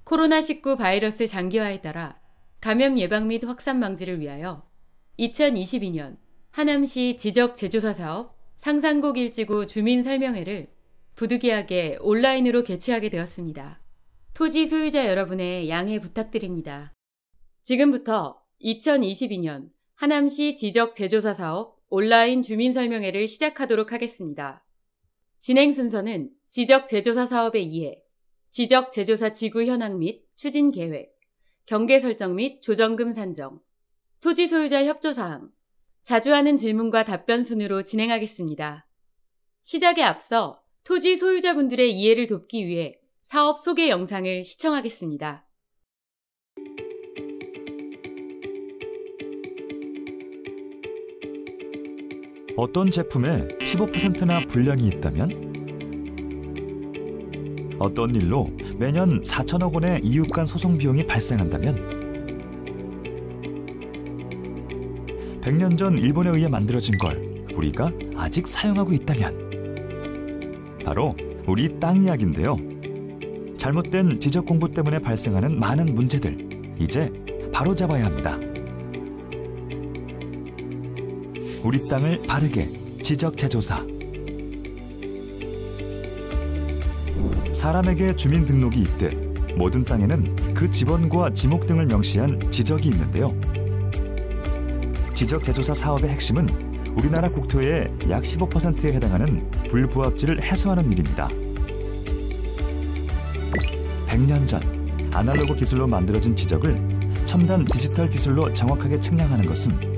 코로나19 바이러스 장기화에 따라 감염 예방 및 확산 방지를 위하여 2022년 하남시 지적재조사 사업 상산곡 일지구 주민설명회를 부득이하게 온라인으로 개최하게 되었습니다. 토지 소유자 여러분의 양해 부탁드립니다. 지금부터 2022년 하남시 지적재조사 사업 온라인 주민설명회를 시작하도록 하겠습니다. 진행 순서는 지적재조사 사업에 의해 지적재조사 지구 현황 및 추진 계획, 경계 설정 및 조정금 산정, 토지 소유자 협조사항, 자주 하는 질문과 답변 순으로 진행하겠습니다. 시작에 앞서 토지 소유자분들의 이해를 돕기 위해 사업 소개 영상을 시청하겠습니다. 어떤 제품에 15%나 불량이 있다면? 어떤 일로 매년 4천억 원의 이웃 간 소송 비용이 발생한다면? 100년 전 일본에 의해 만들어진 걸 우리가 아직 사용하고 있다면? 바로 우리 땅 이야기인데요. 잘못된 지적 공부 때문에 발생하는 많은 문제들, 이제 바로잡아야 합니다. 우리 땅을 바르게 지적재조사. 사람에게 주민등록이 있대 모든 땅에는 그 지번과 지목 등을 명시한 지적이 있는데요. 지적재조사 사업의 핵심은 우리나라 국토의 약 15%에 해당하는 불부합지를 해소하는 일입니다. 100년 전 아날로그 기술로 만들어진 지적을 첨단 디지털 기술로 정확하게 측량하는 것은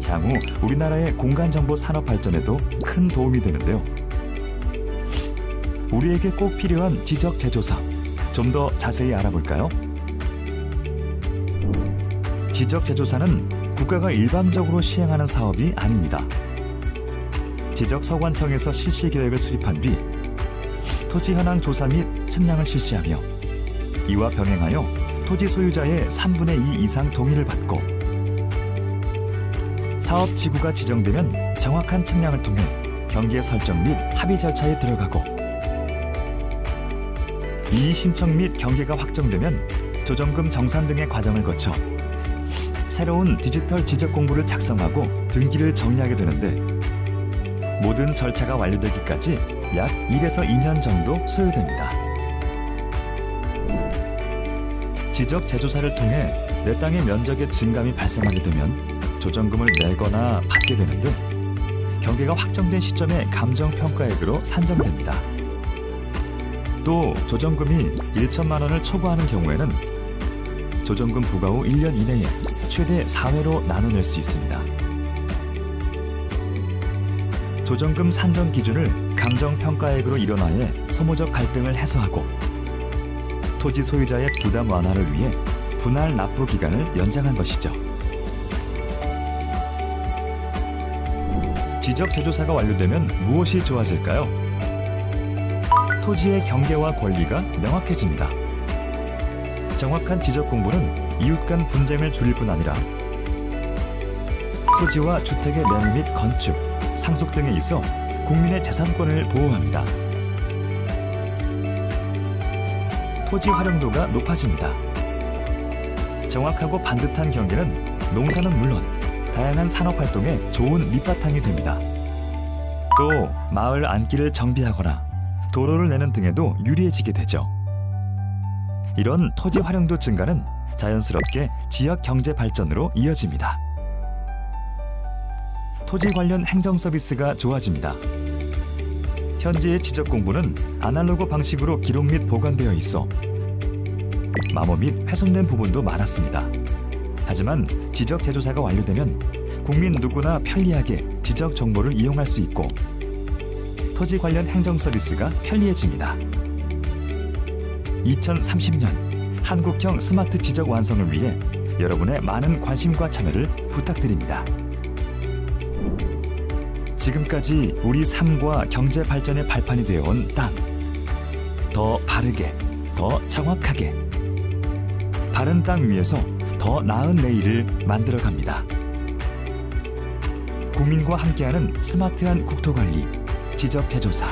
향후 우리나라의 공간정보 산업 발전에도 큰 도움이 되는데요. 우리에게 꼭 필요한 지적재조사, 좀 더 자세히 알아볼까요? 지적재조사는 국가가 일방적으로 시행하는 사업이 아닙니다. 지적서관청에서 실시 계획을 수립한 뒤 토지 현황 조사 및 측량을 실시하며 이와 병행하여 토지 소유자의 3분의 2 이상 동의를 받고 사업 지구가 지정되면 정확한 측량을 통해 경계 설정 및 합의 절차에 들어가고 이의 신청 및 경계가 확정되면 조정금 정산 등의 과정을 거쳐 새로운 디지털 지적 공부를 작성하고 등기를 정리하게 되는데 모든 절차가 완료되기까지 약 1에서 2년 정도 소요됩니다. 지적 재조사를 통해 내 땅의 면적의 증감이 발생하게 되면 조정금을 내거나 받게 되는데 경계가 확정된 시점에 감정평가액으로 산정됩니다. 또 조정금이 1천만 원을 초과하는 경우에는 조정금 부과 후 1년 이내에 최대 4회로 나눠낼 수 있습니다. 조정금 산정 기준을 감정평가액으로 일원화해 소모적 갈등을 해소하고 토지 소유자의 부담 완화를 위해 분할 납부 기간을 연장한 것이죠. 지적재조사가 완료되면 무엇이 좋아질까요? 토지의 경계와 권리가 명확해집니다. 정확한 지적 공부는 이웃 간 분쟁을 줄일 뿐 아니라 토지와 주택의 매매 및 건축, 상속 등에 있어 국민의 재산권을 보호합니다. 토지 활용도가 높아집니다. 정확하고 반듯한 경계는 농사는 물론 다양한 산업활동에 좋은 밑바탕이 됩니다. 또 마을 안길을 정비하거나 도로를 내는 등에도 유리해지게 되죠. 이런 토지 활용도 증가는 자연스럽게 지역 경제 발전으로 이어집니다. 토지 관련 행정 서비스가 좋아집니다. 현재의 지적 공부는 아날로그 방식으로 기록 및 보관되어 있어 마모 및 훼손된 부분도 많았습니다. 하지만 지적 재조사가 완료되면 국민 누구나 편리하게 지적 정보를 이용할 수 있고 토지 관련 행정 서비스가 편리해집니다. 2030년 한국형 스마트 지적 완성을 위해 여러분의 많은 관심과 참여를 부탁드립니다. 지금까지 우리 삶과 경제 발전의 발판이 되어온 땅. 더 바르게, 더 정확하게. 바른 땅 위에서 더 나은 내일을 만들어갑니다. 국민과 함께하는 스마트한 국토관리, 지적재조사.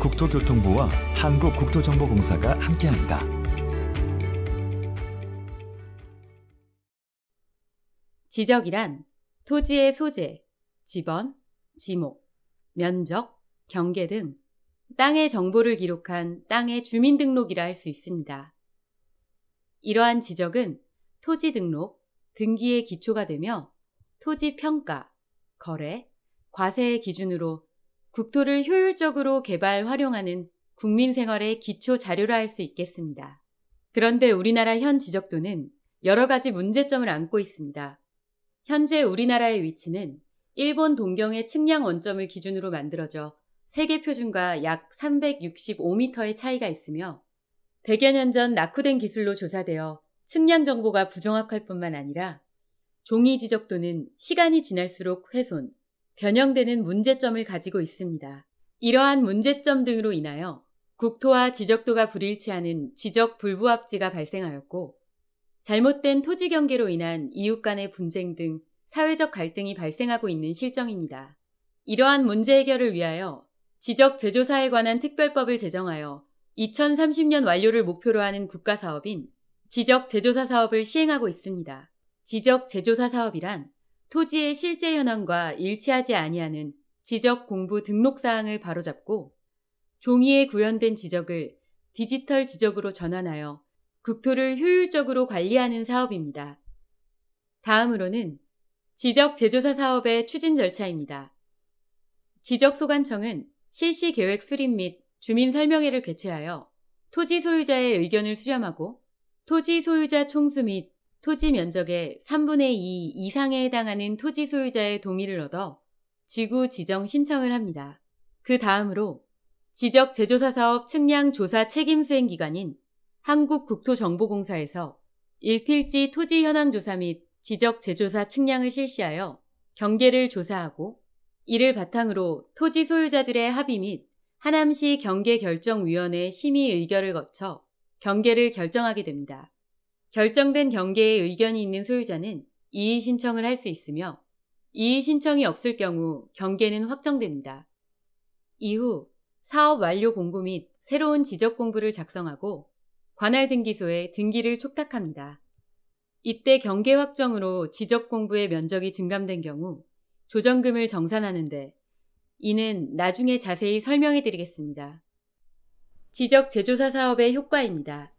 국토교통부와 한국국토정보공사가 함께합니다. 지적이란 토지의 소재, 지번, 지목, 면적, 경계 등 땅의 정보를 기록한 땅의 주민등록이라 할 수 있습니다. 이러한 지적은 토지 등록, 등기의 기초가 되며 토지 평가, 거래, 과세의 기준으로 국토를 효율적으로 개발, 활용하는 국민 생활의 기초 자료라 할 수 있겠습니다. 그런데 우리나라 현 지적도는 여러 가지 문제점을 안고 있습니다. 현재 우리나라의 위치는 일본 동경의 측량 원점을 기준으로 만들어져 세계 표준과 약 365m의 차이가 있으며 100여 년 전 낙후된 기술로 조사되어 측량 정보가 부정확할 뿐만 아니라 종이 지적도는 시간이 지날수록 훼손, 변형되는 문제점을 가지고 있습니다. 이러한 문제점 등으로 인하여 국토와 지적도가 불일치하는 지적 불부합지가 발생하였고 잘못된 토지 경계로 인한 이웃 간의 분쟁 등 사회적 갈등이 발생하고 있는 실정입니다. 이러한 문제 해결을 위하여 지적 제조사에 관한 특별법을 제정하여 2030년 완료를 목표로 하는 국가사업인 지적 제조사 사업을 시행하고 있습니다. 지적 제조사 사업이란 토지의 실제 현황과 일치하지 아니하는 지적 공부 등록 사항을 바로잡고 종이에 구현된 지적을 디지털 지적으로 전환하여 국토를 효율적으로 관리하는 사업입니다. 다음으로는 지적 제조사 사업의 추진 절차입니다. 지적소관청은 실시계획 수립 및 주민설명회를 개최하여 토지 소유자의 의견을 수렴하고 토지 소유자 총수 및 토지 면적의 3분의 2 이상에 해당하는 토지 소유자의 동의를 얻어 지구 지정 신청을 합니다. 그 다음으로 지적 제조사 사업 측량 조사 책임 수행 기관인 한국국토정보공사에서 일필지 토지 현황 조사 및 지적 제조사 측량을 실시하여 경계를 조사하고 이를 바탕으로 토지 소유자들의 합의 및 하남시 경계결정위원회 심의 의결을 거쳐 경계를 결정하게 됩니다. 결정된 경계에 의견이 있는 소유자는 이의 신청을 할 수 있으며 이의 신청이 없을 경우 경계는 확정됩니다. 이후 사업 완료 공고 및 새로운 지적 공부를 작성하고 관할 등기소에 등기를 촉탁합니다. 이때 경계 확정으로 지적 공부의 면적이 증감된 경우 조정금을 정산하는데 이는 나중에 자세히 설명해 드리겠습니다. 지적 제조사 사업의 효과입니다.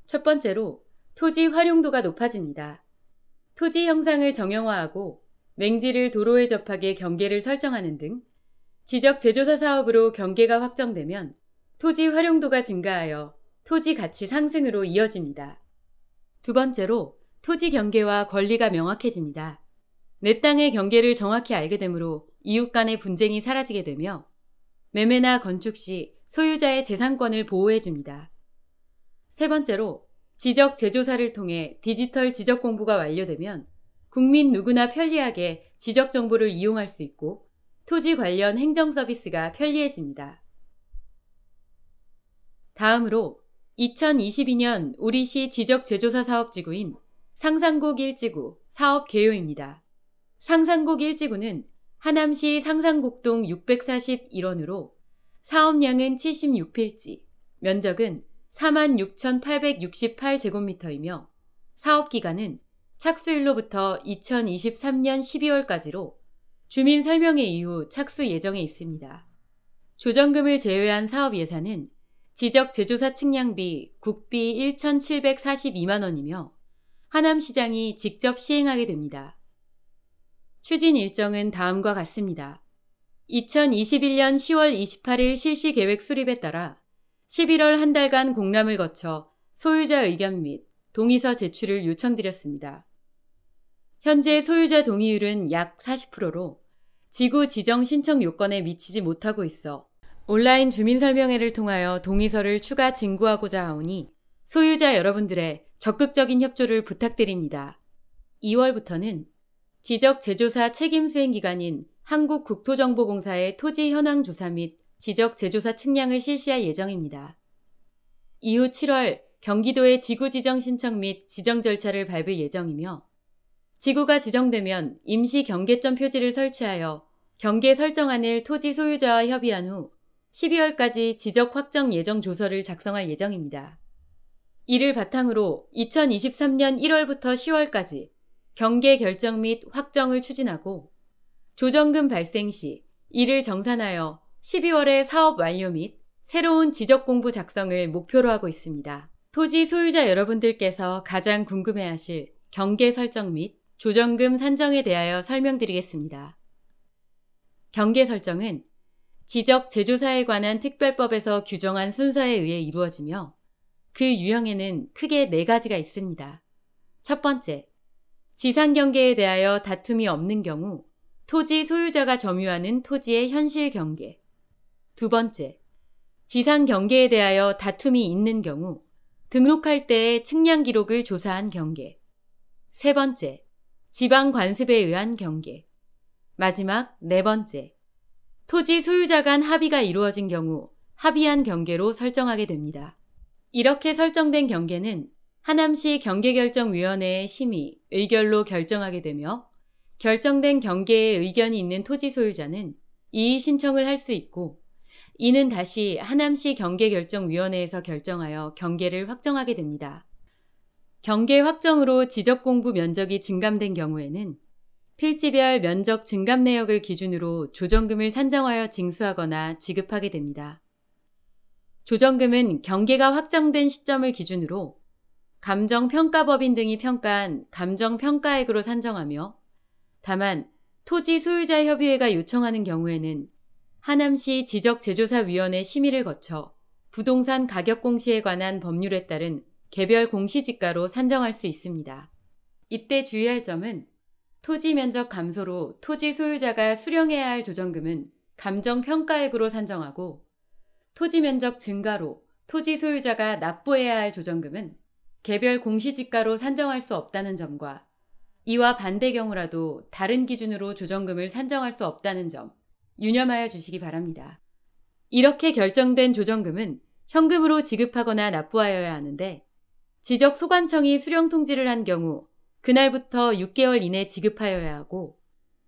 첫 번째로 토지 활용도가 높아집니다. 토지 형상을 정형화하고 맹지를 도로에 접하게 경계를 설정하는 등 지적 제조사 사업으로 경계가 확정되면 토지 활용도가 증가하여 토지 가치 상승으로 이어집니다. 두 번째로 토지 경계와 권리가 명확해집니다. 내 땅의 경계를 정확히 알게 되므로 이웃 간의 분쟁이 사라지게 되며 매매나 건축 시 소유자의 재산권을 보호해줍니다. 세 번째로 지적 제조사를 통해 디지털 지적 공부가 완료되면 국민 누구나 편리하게 지적 정보를 이용할 수 있고 토지 관련 행정 서비스가 편리해집니다. 다음으로 2022년 우리시 지적 제조사 사업지구인 상산곡 1지구 사업 개요입니다. 상산곡 1지구는 하남시 상산곡동 641원으로 사업량은 76필지, 면적은 46,868제곱미터이며 사업기간은 착수일로부터 2023년 12월까지로 주민설명회 이후 착수 예정에 있습니다. 조정금을 제외한 사업 예산은 지적 제조사 측량비 국비 1,742만원이며 하남시장이 직접 시행하게 됩니다. 추진 일정은 다음과 같습니다. 2021년 10월 28일 실시 계획 수립에 따라 11월 한 달간 공람을 거쳐 소유자 의견 및 동의서 제출을 요청드렸습니다. 현재 소유자 동의율은 약 40%로 지구 지정 신청 요건에 미치지 못하고 있어 온라인 주민설명회를 통하여 동의서를 추가 진구하고자 하오니 소유자 여러분들의 적극적인 협조를 부탁드립니다. 2월부터는 지적 제조사 책임 수행 기관인 한국국토정보공사의 토지 현황 조사 및 지적 제조사 측량을 실시할 예정입니다. 이후 7월 경기도의 지구 지정 신청 및 지정 절차를 밟을 예정이며 지구가 지정되면 임시 경계점 표지를 설치하여 경계 설정안을 토지 소유자와 협의한 후 12월까지 지적 확정 예정 조서를 작성할 예정입니다. 이를 바탕으로 2023년 1월부터 10월까지 경계 결정 및 확정을 추진하고 조정금 발생 시 이를 정산하여 12월에 사업 완료 및 새로운 지적 공부 작성을 목표로 하고 있습니다. 토지 소유자 여러분들께서 가장 궁금해하실 경계 설정 및 조정금 산정에 대하여 설명드리겠습니다. 경계 설정은 지적 제조사에 관한 특별법에서 규정한 순서에 의해 이루어지며 그 유형에는 크게 4가지가 있습니다. 첫 번째, 지상 경계에 대하여 다툼이 없는 경우 토지 소유자가 점유하는 토지의 현실 경계. 두 번째, 지상 경계에 대하여 다툼이 있는 경우 등록할 때의 측량 기록을 조사한 경계. 세 번째, 지방 관습에 의한 경계. 마지막 4번째, 토지 소유자 간 합의가 이루어진 경우 합의한 경계로 설정하게 됩니다. 이렇게 설정된 경계는 하남시 경계결정위원회의 심의, 의결로 결정하게 되며 결정된 경계에 의견이 있는 토지 소유자는 이의 신청을 할 수 있고 이는 다시 하남시 경계결정위원회에서 결정하여 경계를 확정하게 됩니다. 경계 확정으로 지적공부 면적이 증감된 경우에는 필지별 면적 증감 내역을 기준으로 조정금을 산정하여 징수하거나 지급하게 됩니다. 조정금은 경계가 확정된 시점을 기준으로 감정평가법인 등이 평가한 감정평가액으로 산정하며 다만 토지 소유자 협의회가 요청하는 경우에는 하남시 지적제조사위원회 심의를 거쳐 부동산 가격 공시에 관한 법률에 따른 개별 공시지가로 산정할 수 있습니다. 이때 주의할 점은 토지 면적 감소로 토지 소유자가 수령해야 할 조정금은 감정평가액으로 산정하고 토지 면적 증가로 토지 소유자가 납부해야 할 조정금은 개별 공시지가로 산정할 수 없다는 점과 이와 반대 경우라도 다른 기준으로 조정금을 산정할 수 없다는 점 유념하여 주시기 바랍니다. 이렇게 결정된 조정금은 현금으로 지급하거나 납부하여야 하는데 지적소관청이 수령 통지를 한 경우 그날부터 6개월 이내 지급하여야 하고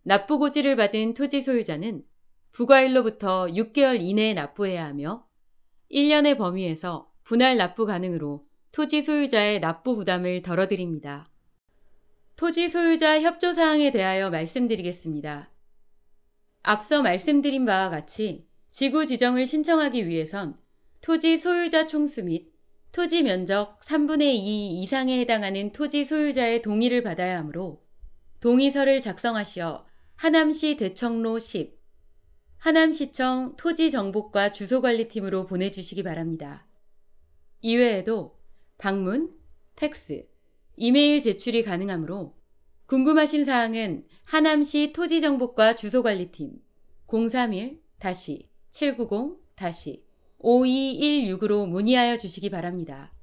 납부 고지를 받은 토지 소유자는 부과일로부터 6개월 이내에 납부해야 하며 1년의 범위에서 분할 납부 가능으로 토지 소유자의 납부 부담을 덜어드립니다. 토지 소유자 협조 사항에 대하여 말씀드리겠습니다. 앞서 말씀드린 바와 같이 지구 지정을 신청하기 위해선 토지 소유자 총수 및 토지 면적 3분의 2 이상에 해당하는 토지 소유자의 동의를 받아야 하므로 동의서를 작성하시어 하남시 대청로 10, 하남시청 토지정보과 주소관리팀으로 보내주시기 바랍니다. 이외에도 방문, 팩스, 이메일 제출이 가능하므로 궁금하신 사항은 하남시 토지정보과 주소관리팀 031-790-5216으로 문의하여 주시기 바랍니다.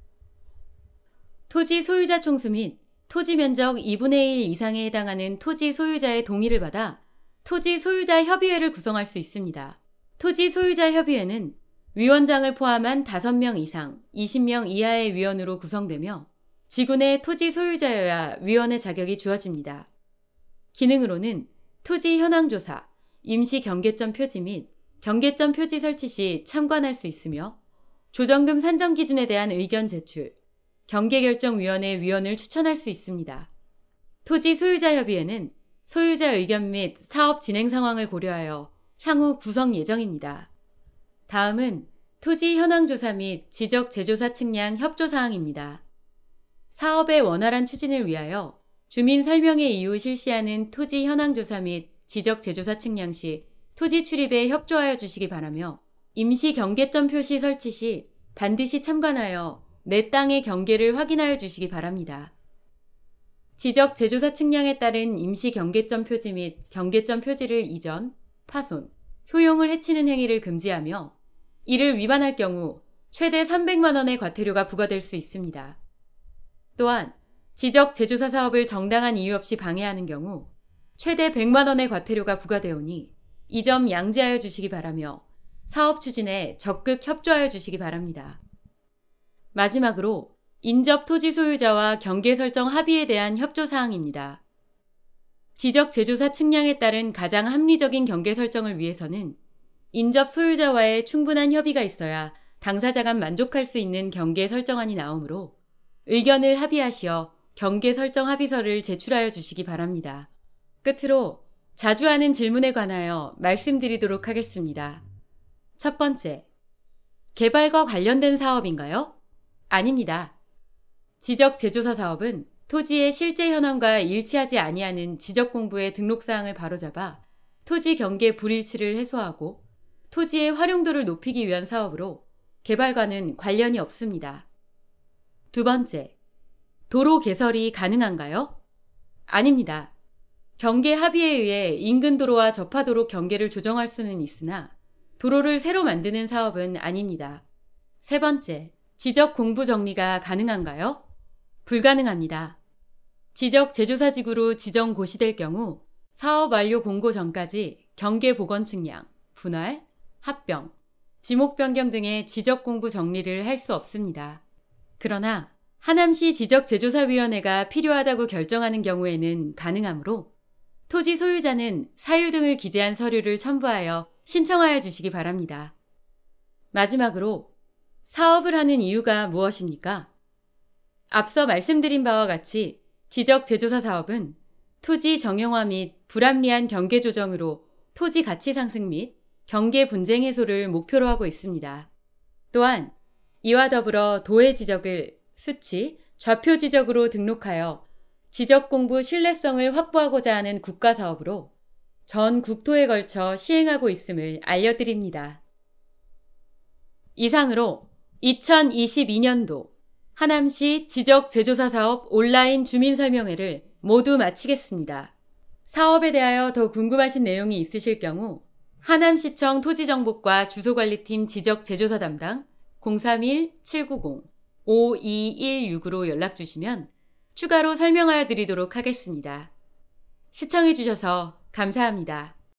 토지 소유자 총수 및 토지 면적 2분의 1 이상에 해당하는 토지 소유자의 동의를 받아 토지 소유자 협의회를 구성할 수 있습니다. 토지 소유자 협의회는 위원장을 포함한 5명 이상, 20명 이하의 위원으로 구성되며 지구 내 토지 소유자여야 위원의 자격이 주어집니다. 기능으로는 토지 현황 조사, 임시 경계점 표지 및 경계점 표지 설치 시 참관할 수 있으며 조정금 산정 기준에 대한 의견 제출, 경계결정위원회 위원을 추천할 수 있습니다. 토지 소유자 협의회는 소유자 의견 및 사업 진행 상황을 고려하여 향후 구성 예정입니다. 다음은 토지 현황 조사 및 지적 제조사 측량 협조 사항입니다. 사업의 원활한 추진을 위하여 주민 설명회 이후 실시하는 토지 현황 조사 및 지적 제조사 측량 시 토지 출입에 협조하여 주시기 바라며 임시 경계점 표시 설치 시 반드시 참관하여 내 땅의 경계를 확인하여 주시기 바랍니다. 지적 제조사 측량에 따른 임시 경계점 표지 및 경계점 표지를 이전, 파손, 효용을 해치는 행위를 금지하며 이를 위반할 경우 최대 300만 원의 과태료가 부과될 수 있습니다. 또한 지적 제조사 사업을 정당한 이유 없이 방해하는 경우 최대 100만 원의 과태료가 부과되오니 이 점 양지하여 주시기 바라며 사업 추진에 적극 협조하여 주시기 바랍니다. 마지막으로 인접 토지 소유자와 경계 설정 합의에 대한 협조 사항입니다. 지적 제조사 측량에 따른 가장 합리적인 경계 설정을 위해서는 인접 소유자와의 충분한 협의가 있어야 당사자 간 만족할 수 있는 경계 설정안이 나오므로 의견을 합의하시어 경계 설정 합의서를 제출하여 주시기 바랍니다. 끝으로 자주 하는 질문에 관하여 말씀드리도록 하겠습니다. 첫 번째, 개발과 관련된 사업인가요? 아닙니다. 지적 제조사 사업은 토지의 실제 현황과 일치하지 아니하는 지적 공부의 등록사항을 바로잡아 토지 경계 불일치를 해소하고 토지의 활용도를 높이기 위한 사업으로 개발과는 관련이 없습니다. 두 번째, 도로 개설이 가능한가요? 아닙니다. 경계 합의에 의해 인근 도로와 접하도록 경계를 조정할 수는 있으나 도로를 새로 만드는 사업은 아닙니다. 세 번째, 지적 공부 정리가 가능한가요? 불가능합니다. 지적 제조사지구로 지정 고시될 경우 사업 완료 공고 전까지 경계 복원 측량, 분할, 합병, 지목 변경 등의 지적 공부 정리를 할 수 없습니다. 그러나 하남시 지적제조사위원회가 필요하다고 결정하는 경우에는 가능하므로 토지 소유자는 사유 등을 기재한 서류를 첨부하여 신청하여 주시기 바랍니다. 마지막으로 사업을 하는 이유가 무엇입니까? 앞서 말씀드린 바와 같이 지적제조사 사업은 토지 정형화 및 불합리한 경계 조정으로 토지 가치 상승 및 경계 분쟁 해소를 목표로 하고 있습니다. 또한 이와 더불어 도의 지적을 수치, 좌표 지적으로 등록하여 지적 공부 신뢰성을 확보하고자 하는 국가 사업으로 전 국토에 걸쳐 시행하고 있음을 알려드립니다. 이상으로 2022년도 하남시 지적 제조사 사업 온라인 주민 설명회를 모두 마치겠습니다. 사업에 대하여 더 궁금하신 내용이 있으실 경우 하남시청 토지정보과 주소관리팀 지적 제조사 담당 031-790-5216으로 연락 주시면 추가로 설명하여 드리도록 하겠습니다. 시청해 주셔서 감사합니다.